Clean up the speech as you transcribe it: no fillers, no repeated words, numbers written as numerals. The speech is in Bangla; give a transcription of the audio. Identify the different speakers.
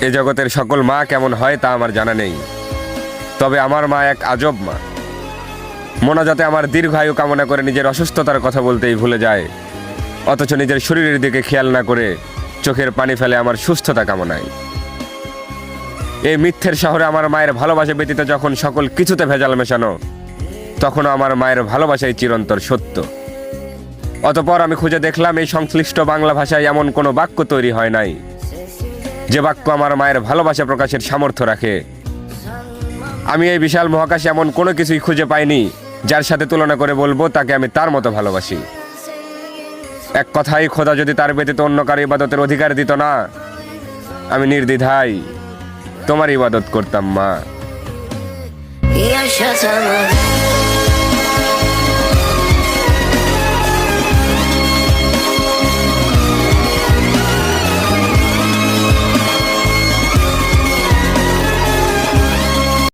Speaker 1: এ জগতের সকল মা কেমন হয় তা আমার জানা নেই, তবে আমার মা এক আজব মা। মোনাজাতে আমার দীর্ঘায়ু কামনা করে নিজের অসুস্থতার কথা বলতেই ভুলে যায়, অথচ নিজের শরীরের দিকে খেয়াল না করে চোখের পানি ফেলে আমার সুস্থতা কামনায়। এই মিথ্যের শহরে আমার মায়ের ভালোবাসা ব্যতীত যখন সকল কিছুতে ভেজাল মেশানো, তখনও আমার মায়ের ভালোবাসাই চিরন্তর সত্য। অতঃপর আমি খুঁজে দেখলাম এই সংশ্লিষ্ট বাংলা ভাষায় এমন কোনো বাক্য তৈরি হয় নাই যে বাক্য আমার মায়ের ভালোবাসা প্রকাশের সামর্থ্য রাখে। আমি এই বিশাল মহাকাশে এমন কোনো কিছুই খুঁজে পাইনি যার সাথে তুলনা করে বলবো তাকে আমি তার মতো ভালোবাসি। এক কথায় খোদা যদি তার ব্যতীত অন্য কারো ইবাদতের অধিকার দিত না, আমি নির্দ্বিধায় তোমার ইবাদত করতাম মা।